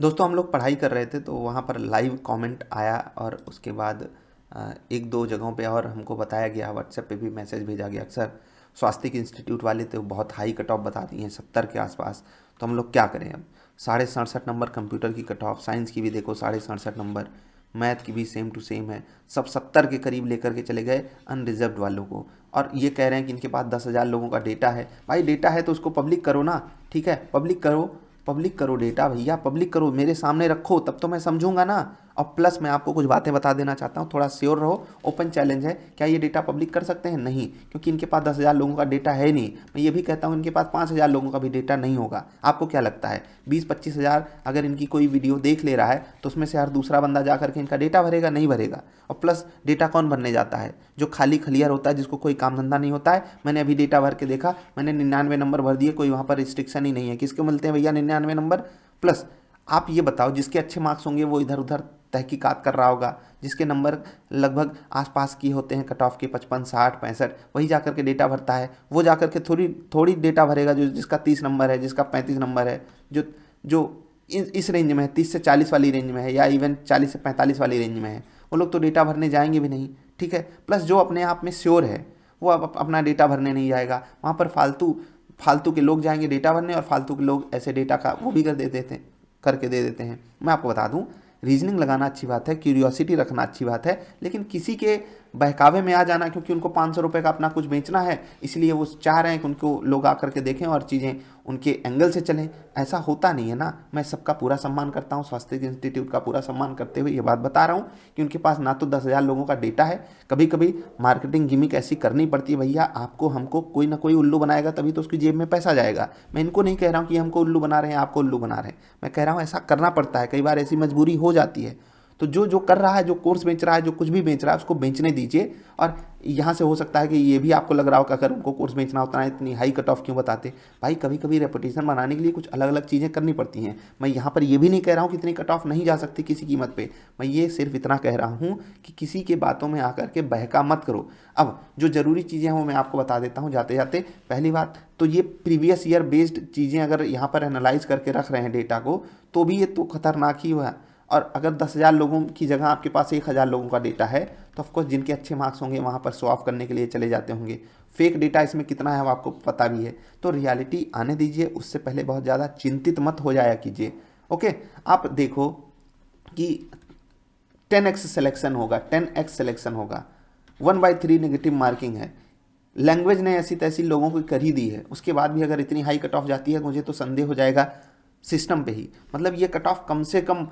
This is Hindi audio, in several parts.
दोस्तों हम लोग पढ़ाई कर रहे थे तो वहाँ पर लाइव कमेंट आया और उसके बाद एक दो जगहों पे और हमको बताया गया, व्हाट्सएप पे भी मैसेज भेजा गया। अक्सर स्वास्थ्य इंस्टीट्यूट वाले तो बहुत हाई कट ऑफ बता दिए हैं 70 के आसपास। तो हम लोग क्या करें अब? 67.5 नंबर कंप्यूटर की कट ऑफ, साइंस की भी देखो 67.5 नंबर, मैथ की भी सेम टू सेम है। सब 70 के करीब लेकर के चले गए अनरिजर्व्ड वालों को, और ये कह रहे हैं कि इनके पास 10,000 लोगों का डेटा है। भाई डेटा है तो उसको पब्लिक करो ना, ठीक है, पब्लिक करो, पब्लिक करो डेटा भैया, पब्लिक करो, मेरे सामने रखो, तब तो मैं समझूंगा ना। और प्लस मैं आपको कुछ बातें बता देना चाहता हूँ, थोड़ा श्योर रहो। ओपन चैलेंज है, क्या ये डेटा पब्लिक कर सकते हैं? नहीं, क्योंकि इनके पास 10,000 लोगों का डेटा है नहीं। मैं ये भी कहता हूँ इनके पास 5,000 लोगों का भी डेटा नहीं होगा। आपको क्या लगता है 20-25 हज़ार अगर इनकी कोई वीडियो देख ले रहा है तो उसमें से हर दूसरा बंदा जा करके इनका डेटा भरेगा? नहीं भरेगा। और प्लस डेटा कौन भरने जाता है? जो खाली खलियर होता है, जिसको कोई काम धंधा नहीं होता है। मैंने अभी डेटा भर के देखा, मैंने 99 नंबर भर दिए, कोई वहाँ पर रिस्ट्रिक्शन ही नहीं है। किसको मिलते हैं भैया 99 नंबर? प्लस आप ये बताओ, जिसके अच्छे मार्क्स होंगे वो इधर उधर तहकीकात कर रहा होगा, जिसके नंबर लगभग आसपास की होते हैं कट ऑफ के 55, 60, 65, वही जाकर के डेटा भरता है। वो जाकर के थोड़ी थोड़ी डेटा भरेगा जो जिसका 30 नंबर है, जिसका 35 नंबर है, जो जो इस रेंज में है, 30 से 40 वाली रेंज में है, या इवन 40 से 45 वाली रेंज में है। वो लोग तो डेटा भरने जाएंगे भी नहीं, ठीक है। प्लस जो अपने आप में श्योर है वो अब अपना डेटा भरने नहीं जाएगा। वहाँ पर फालतू फालतू के लोग जाएंगे डेटा भरने, और फालतू के लोग ऐसे डेटा का वो भी करके दे देते हैं। मैं आपको बता दूं, रीजनिंग लगाना अच्छी बात है, क्यूरियोसिटी रखना अच्छी बात है, लेकिन किसी के बहकावे में आ जाना, क्योंकि उनको 500 रुपये का अपना कुछ बेचना है, इसलिए वो चाह रहे हैं कि उनको लोग आकर के देखें और चीज़ें उनके एंगल से चलें। ऐसा होता नहीं है ना। मैं सबका पूरा सम्मान करता हूँ, स्वास्थ्य इंस्टीट्यूट का पूरा सम्मान करते हुए ये बात बता रहा हूँ कि उनके पास ना तो 10,000 लोगों का डेटा है। कभी कभी मार्केटिंग गिमिक ऐसी करनी पड़ती है भैया, आपको हमको कोई ना कोई उल्लू बनाएगा तभी तो उसकी जेब में पैसा जाएगा। मैं इनको नहीं कह रहा हूँ कि हमको उल्लू बना रहे हैं, आपको उल्लू बना रहे हैं। मैं कह रहा हूँ ऐसा करना पड़ता है, कई बार ऐसी मजबूरी हो जाती है। तो जो जो कर रहा है, जो कोर्स बेच रहा है, जो कुछ भी बेच रहा है, उसको बेचने दीजिए। और यहाँ से हो सकता है कि ये भी आपको लग रहा हो कि अगर उनको कोर्स बेचना होता है इतनी हाई कट ऑफ क्यों बताते। भाई कभी कभी रेपुटेशन बनाने के लिए कुछ अलग अलग चीज़ें करनी पड़ती हैं। मैं यहाँ पर ये भी नहीं कह रहा हूँ कि इतनी कट ऑफ नहीं जा सकती किसी कीमत पे। मैं ये सिर्फ इतना कह रहा हूँ कि किसी के बातों में आकर के बहका मत करो। अब जो ज़रूरी चीज़ें हैं वो मैं आपको बता देता हूँ जाते जाते। पहली बात तो ये प्रीवियस ईयर बेस्ड चीज़ें अगर यहाँ पर एनालाइज करके रख रहे हैं डेटा को, तो भी ये तो खतरनाक ही हुआ। और अगर 10,000 लोगों की जगह आपके पास 1,000 लोगों का डेटा है, तो ऑफकोर्स जिनके अच्छे मार्क्स होंगे वहाँ पर शो ऑफ करने के लिए चले जाते होंगे। फेक डेटा इसमें कितना है वो आपको पता भी है। तो रियलिटी आने दीजिए, उससे पहले बहुत ज़्यादा चिंतित मत हो जाया कीजिए। ओके, आप देखो कि 10x सिलेक्शन होगा, 10x सिलेक्शन होगा, 1/3 नेगेटिव मार्किंग है। लैंग्वेज ने ऐसी तैसी लोगों को कर ही दी है, उसके बाद भी अगर इतनी हाई कट ऑफ जाती है, मुझे तो संदेह हो जाएगा सिस्टम पे ही। मतलब ये कट ऑफ कम से कम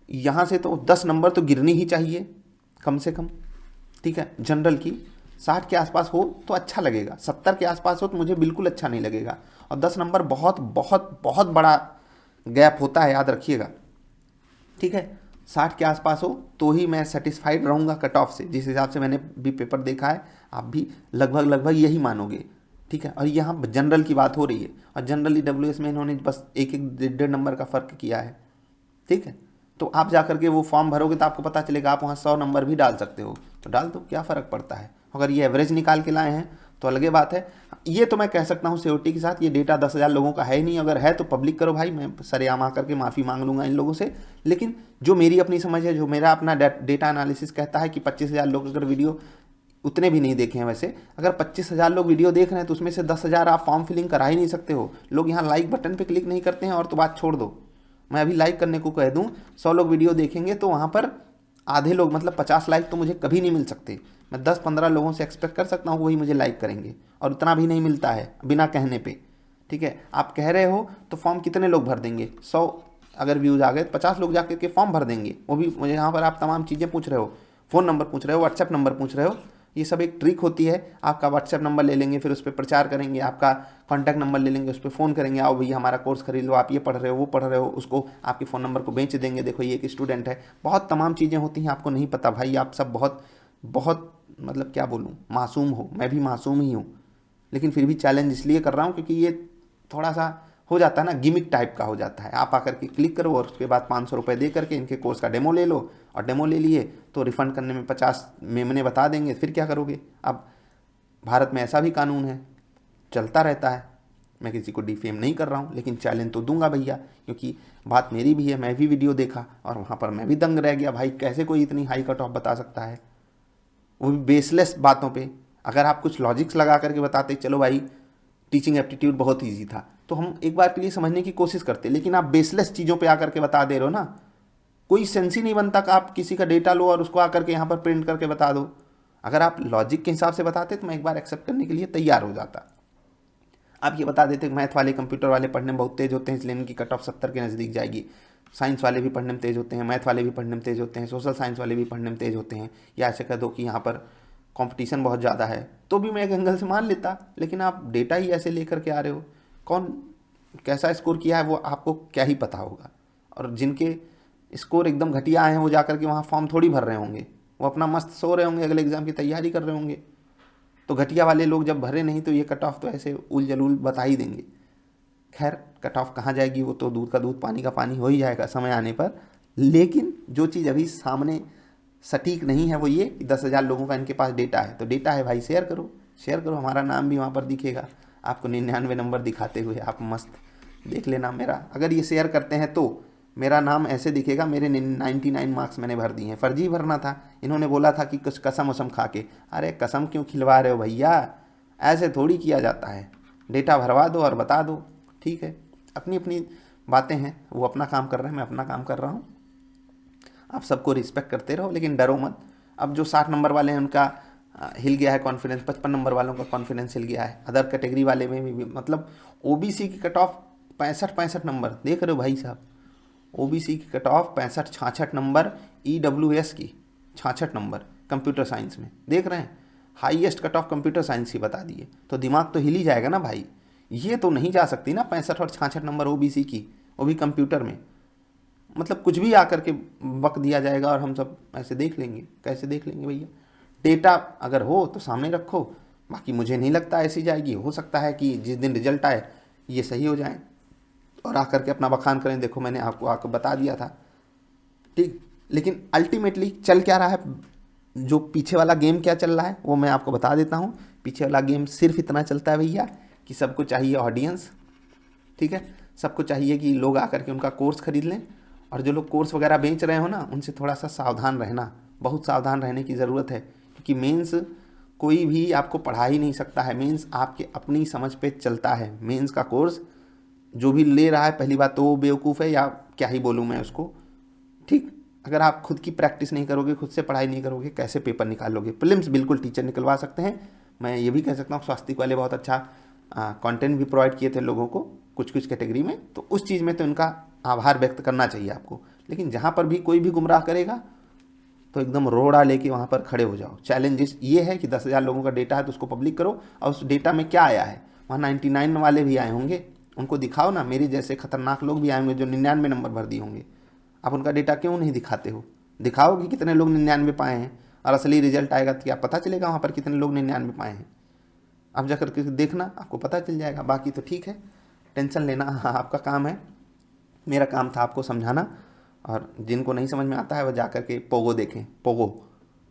यहाँ से तो 10 नंबर तो गिरनी ही चाहिए कम से कम, ठीक है। जनरल की 60 के आसपास हो तो अच्छा लगेगा, 70 के आसपास हो तो मुझे बिल्कुल अच्छा नहीं लगेगा। और 10 नंबर बहुत बहुत बहुत बड़ा गैप होता है, याद रखिएगा, ठीक है। 60 के आसपास हो तो ही मैं सेटिस्फाइड रहूँगा कट ऑफ से। जिस हिसाब से मैंने भी पेपर देखा है, आप भी लगभग लगभग यही मानोगे, ठीक है। और यहाँ जनरल की बात हो रही है, और जनरल EWS में इन्होंने बस एक एक 1.5 नंबर का फ़र्क किया है, ठीक है। तो आप जा करके वो फॉर्म भरोगे तो आपको पता चलेगा, आप वहाँ 100 नंबर भी डाल सकते हो, तो डाल दो, क्या फ़र्क पड़ता है। अगर ये एवरेज निकाल के लाए हैं तो अलग बात है। ये तो मैं कह सकता हूँ सियोरिटी के साथ, ये डेटा 10,000 लोगों का है ही नहीं। अगर है तो पब्लिक करो भाई, मैं सरेआम आकर के माफ़ी मांग लूँगा इन लोगों से। लेकिन जो मेरी अपनी समझ है, जो मेरा अपना डेटा एनालिसिस कहता है कि 25,000 लोग अगर वीडियो, उतने भी नहीं देखे हैं वैसे, अगर 25,000 लोग वीडियो देख रहे हैं तो उसमें से 10,000 आप फॉर्म फिलिंग करा ही नहीं सकते हो। लोग यहाँ लाइक बटन पे क्लिक नहीं करते हैं और तो बात छोड़ दो। मैं अभी लाइक करने को कह दूं, 100 लोग वीडियो देखेंगे तो वहाँ पर आधे लोग, मतलब 50 लाइक तो मुझे कभी नहीं मिल सकते। मैं 10-15 लोगों से एक्सपेक्ट कर सकता हूँ वही मुझे लाइक करेंगे, और उतना भी नहीं मिलता है बिना कहने पे, ठीक है। आप कह रहे हो तो फॉर्म कितने लोग भर देंगे? 100 अगर व्यूज़ आ गए तो 50 लोग जाकर के फॉर्म भर देंगे। वो भी मुझे यहाँ पर आप तमाम चीज़ें पूछ रहे हो, फ़ोन नंबर पूछ रहे हो, व्हाट्सएप नंबर पूछ रहे हो। ये सब एक ट्रिक होती है। आपका व्हाट्सएप नंबर ले लेंगे, फिर उस पर प्रचार करेंगे, आपका कॉन्टैक्ट नंबर ले लेंगे, उस पर फ़ोन करेंगे, आओ भैया हमारा कोर्स खरीद लो, आप ये पढ़ रहे हो वो पढ़ रहे हो, उसको आपके फ़ोन नंबर को बेच देंगे, देखो ये एक स्टूडेंट है। बहुत तमाम चीज़ें होती हैं, आपको नहीं पता भाई। आप सब बहुत बहुत मतलब क्या बोलूँ, मासूम हो, मैं भी मासूम ही हूँ। लेकिन फिर भी चैलेंज इसलिए कर रहा हूँ क्योंकि ये थोड़ा सा हो जाता है ना, गिमिक टाइप का हो जाता है। आप आकर के क्लिक करो और उसके बाद 500 रुपये दे करके इनके कोर्स का डेमो ले लो, और डेमो ले लिए तो रिफ़ंड करने में 50 मेमने बता देंगे, फिर क्या करोगे। अब भारत में ऐसा भी कानून है, चलता रहता है। मैं किसी को डिफेम नहीं कर रहा हूँ, लेकिन चैलेंज तो दूंगा भैया, क्योंकि बात मेरी भी है, मैं भी वीडियो देखा और वहाँ पर मैं भी दंग रह गया भाई, कैसे कोई इतनी हाई कट ऑफ बता सकता है, वो भी बेसलेस बातों पे। अगर आप कुछ लॉजिक्स लगा करके बताते चलो भाई टीचिंग एप्टीट्यूड बहुत ईजी था, तो हम एक बार के लिए समझने की कोशिश करते, लेकिन आप बेसलेस चीज़ों पे आकर के बता दे रहे हो ना, कोई सेंस ही नहीं बनता कि आप किसी का डेटा लो और उसको आकर के यहाँ पर प्रिंट करके बता दो। अगर आप लॉजिक के हिसाब से बताते तो मैं एक बार एक्सेप्ट करने के लिए तैयार हो जाता। आप ये बता देते मैथ वाले कंप्यूटर वाले पढ़ने में बहुत तेज़ होते हैं इसलिए इनकी कट ऑफ 70 के नज़दीक जाएगी, साइंस वाले भी पढ़ने में तेज़ होते हैं, मैथ वाले भी पढ़ने में तेज़ होते हैं, सोशल साइंस वाले भी पढ़ने में तेज़ होते हैं, या ऐसे कह दो कि यहाँ पर कंपटीशन बहुत ज़्यादा है, तो भी मैं एक एंगल से मान लेता। लेकिन आप डेटा ही ऐसे लेकर के आ रहे हो, कौन कैसा स्कोर किया है वो आपको क्या ही पता होगा। और जिनके स्कोर एकदम घटिया आए हैं वो जाकर के वहाँ फॉर्म थोड़ी भर रहे होंगे, वो अपना मस्त सो रहे होंगे, अगले एग्ज़ाम की तैयारी कर रहे होंगे। तो घटिया वाले लोग जब भरे नहीं तो ये कट ऑफ तो ऐसे उल जलूल बता ही देंगे। खैर कट ऑफ कहाँ जाएगी, वो तो दूध का दूध पानी का पानी हो ही जाएगा समय आने पर। लेकिन जो चीज़ अभी सामने सटीक नहीं है वो ये कि 10,000 लोगों का इनके पास डेटा है, तो डेटा है भाई शेयर करो, शेयर करो, हमारा नाम भी वहाँ पर दिखेगा, आपको 99 नंबर दिखाते हुए आप मस्त देख लेना मेरा। अगर ये शेयर करते हैं तो मेरा नाम ऐसे दिखेगा, मेरे 99 मार्क्स मैंने भर दिए हैं, फर्जी भरना था, इन्होंने बोला था कि कुछ कसम वसम खा के, अरे कसम क्यों खिलवा रहे हो भैया, ऐसे थोड़ी किया जाता है, डेटा भरवा दो और बता दो। ठीक है, अपनी अपनी बातें हैं, वो अपना काम कर रहे हैं, मैं अपना काम कर रहा हूँ, आप सबको रिस्पेक्ट करते रहो, लेकिन डरो मत। अब जो 60 नंबर वाले हैं उनका हिल गया है कॉन्फिडेंस, 55 नंबर वालों का कॉन्फिडेंस हिल गया है, अदर कैटेगरी वाले में भी मतलब ओबीसी की कट ऑफ 65 नंबर देख रहे हो भाई साहब, ओबीसी की कट ऑफ 65 नंबर, ईडब्ल्यूएस की 66 नंबर कंप्यूटर साइंस में देख रहे हैं, highest cut off computer science की बता दिए, तो दिमाग तो हिल ही जाएगा ना भाई। ये तो नहीं जा सकती ना 65 और 66 नंबर ओबीसी की, वो भी कंप्यूटर में, मतलब कुछ भी आकर के वक्त दिया जाएगा और हम सब ऐसे देख लेंगे, कैसे देख लेंगे भैया। डेटा अगर हो तो सामने रखो, बाकी मुझे नहीं लगता ऐसी जाएगी, हो सकता है कि जिस दिन रिजल्ट आए ये सही हो जाए और आकर के अपना बखान करें, देखो मैंने आपको आकर बता दिया था। ठीक, लेकिन अल्टीमेटली चल क्या रहा है, जो पीछे वाला गेम क्या चल रहा है वो मैं आपको बता देता हूँ। पीछे वाला गेम सिर्फ इतना चलता है भैया कि सबको चाहिए ऑडियंस, ठीक है, सबको चाहिए कि लोग आकर के उनका कोर्स खरीद लें, और जो लोग कोर्स वगैरह बेच रहे हो ना उनसे थोड़ा सा सावधान रहना, बहुत सावधान रहने की ज़रूरत है, क्योंकि मेंस कोई भी आपको पढ़ा ही नहीं सकता है, मेंस आपके अपनी समझ पे चलता है। मेंस का कोर्स जो भी ले रहा है पहली बात तो वो बेवकूफ़ है, या क्या ही बोलूँ मैं उसको। ठीक, अगर आप खुद की प्रैक्टिस नहीं करोगे, खुद से पढ़ाई नहीं करोगे, कैसे पेपर निकालोगे। प्रीलिम्स बिल्कुल टीचर निकलवा सकते हैं, मैं ये भी कह सकता हूँ स्वास्थ्य वाले बहुत अच्छा कंटेंट भी प्रोवाइड किए थे लोगों को कुछ कुछ कैटेगरी में, तो उस चीज़ में तो इनका आभार व्यक्त करना चाहिए आपको। लेकिन जहाँ पर भी कोई भी गुमराह करेगा तो एकदम रोड़ा लेके वहाँ पर खड़े हो जाओ। चैलेंजेस ये है कि 10,000 लोगों का डेटा है तो उसको पब्लिक करो, और उस डेटा में क्या आया है, वहाँ 99 वाले भी आए होंगे, उनको दिखाओ ना, मेरे जैसे खतरनाक लोग भी आए होंगे जो 99 नंबर भर दिए होंगे, आप उनका डेटा क्यों नहीं दिखाते हो। दिखाओ कि कितने लोग 99 पाए हैं, और असली रिजल्ट आएगा तो क्या पता चलेगा वहाँ पर कितने लोग 99 पाए हैं, आप जाकर के देखना आपको पता चल जाएगा। बाकी तो ठीक है, टेंशन लेना आपका काम है, मेरा काम था आपको समझाना, और जिनको नहीं समझ में आता है वो जा कर के पोगो देखें, पोगो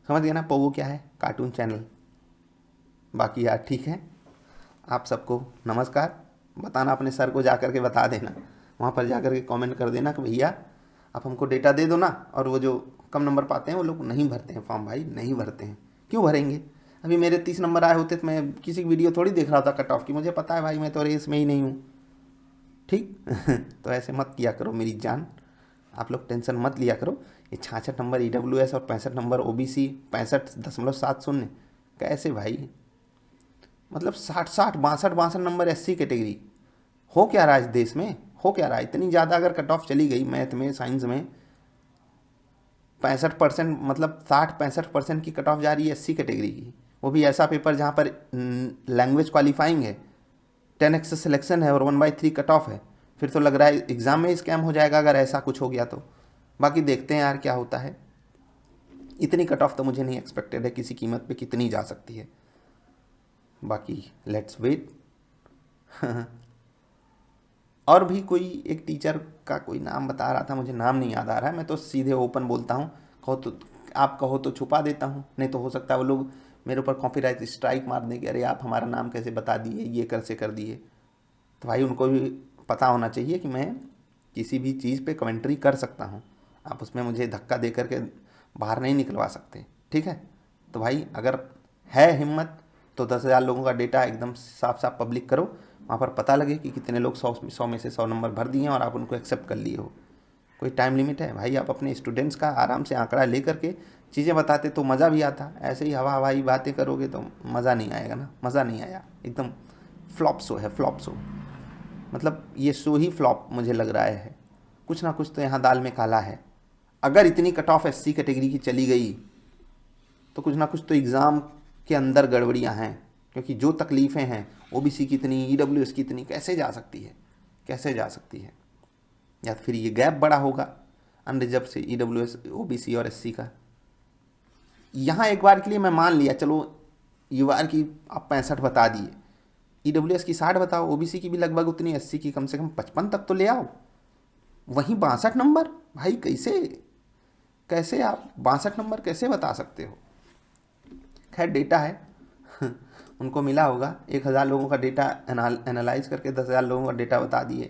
समझ गए ना, पोगो क्या है, कार्टून चैनल। बाकी यार ठीक है, आप सबको नमस्कार, बताना अपने सर को जा कर के बता देना, वहाँ पर जा कर के कमेंट कर देना कि भैया आप हमको डेटा दे दो ना। और वो जो कम नंबर पाते हैं वो लोग नहीं भरते हैं फॉर्म, भाई नहीं भरते हैं, क्यों भरेंगे। अभी मेरे 30 नंबर आए होते तो मैं किसी की वीडियो थोड़ी देख रहा था कट ऑफ की, मुझे पता है भाई मैं तो रेस में ही नहीं हूँ। ठीक तो ऐसे मत किया करो मेरी जान, आप लोग टेंशन मत लिया करो। ये 66 नंबर ईडब्ल्यूएस और 65 नंबर ओबीसी, 65.70 कैसे भाई, मतलब 60-62 नंबर एससी कैटेगरी, हो क्या रहा है इस देश में, हो क्या रहा है। इतनी ज़्यादा अगर कट ऑफ चली गई मैथ में, साइंस में 65%, मतलब 60-65% की कट ऑफ जा रही है एससी कैटेगरी की, वो भी ऐसा पेपर जहाँ पर लैंग्वेज क्वालिफाइंग है, 10x सिलेक्शन है और 1/3 कट ऑफ है, फिर तो लग रहा है एग्ज़ाम में स्कैम हो जाएगा अगर ऐसा कुछ हो गया तो। बाकी देखते हैं यार क्या होता है, इतनी कट ऑफ तो मुझे नहीं एक्सपेक्टेड है किसी कीमत पे कितनी जा सकती है, बाकी लेट्स वेट। और भी कोई एक टीचर का कोई नाम बता रहा था, मुझे नाम नहीं याद आ रहा है, मैं तो सीधे ओपन बोलता हूँ, कहो तो आप कहो तो छुपा देता हूँ, नहीं तो हो सकता है वो लोग मेरे ऊपर कॉपीराइट स्ट्राइक मार दें कि अरे आप हमारा नाम कैसे बता दिए, ये कर से कर दिए। तो भाई उनको भी पता होना चाहिए कि मैं किसी भी चीज़ पे कमेंट्री कर सकता हूँ, आप उसमें मुझे धक्का दे करके बाहर नहीं निकलवा सकते, ठीक है। तो भाई अगर है हिम्मत तो 10,000 लोगों का डेटा एकदम साफ साफ पब्लिक करो, वहाँ पर पता लगे कि कितने लोग 100 में से 100 नंबर भर दिए हैं और आप उनको एक्सेप्ट कर लिए हो। कोई टाइम लिमिट है भाई? आप अपने स्टूडेंट्स का आराम से आंकड़ा ले करके चीज़ें बताते तो मज़ा भी आता, ऐसे ही हवा हवाई बातें करोगे तो मज़ा नहीं आएगा ना। मज़ा नहीं आया, एकदम फ्लॉप शो है, फ्लॉप शो। मतलब ये शो ही फ्लॉप मुझे लग रहा है, कुछ ना कुछ तो यहाँ दाल में काला है। अगर इतनी कट ऑफ एससी कैटेगरी की चली गई तो कुछ ना कुछ तो एग्ज़ाम के अंदर गड़बड़ियाँ हैं, क्योंकि जो तकलीफ़ें हैं ओबीसी की इतनी, ईडब्ल्यूएस की इतनी, कैसे जा सकती है, कैसे जा सकती है? या फिर ये गैप बड़ा होगा अनरिजर्व से ईडब्ल्यूएस, ओबीसी और एससी का। यहाँ एक बार के लिए मैं मान लिया, चलो यूआर की आप 65 बता दिए, ईडब्ल्यूएस की 60 बताओ, ओबीसी की भी लगभग उतनी, एससी की कम से कम 55 तक तो ले आओ। वहीं 62 नंबर भाई, कैसे कैसे आप 62 नंबर कैसे बता सकते हो? खैर डेटा है उनको मिला होगा, 1,000 लोगों का डेटा एनालाइज करके 10,000 लोगों का डेटा बता दिए,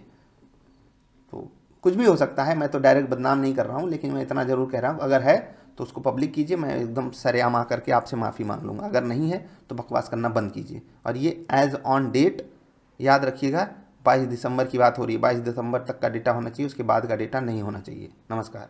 तो कुछ भी हो सकता है। मैं तो डायरेक्ट बदनाम नहीं कर रहा हूँ, लेकिन मैं इतना ज़रूर कह रहा हूँ, अगर है तो उसको पब्लिक कीजिए, मैं एकदम सरेआम आ करके आपसे माफ़ी मांग लूँगा। अगर नहीं है तो बकवास करना बंद कीजिए। और ये एज ऑन डेट याद रखिएगा, 22 दिसंबर की बात हो रही है, 22 दिसंबर तक का डेटा होना चाहिए, उसके बाद का डेटा नहीं होना चाहिए। नमस्कार।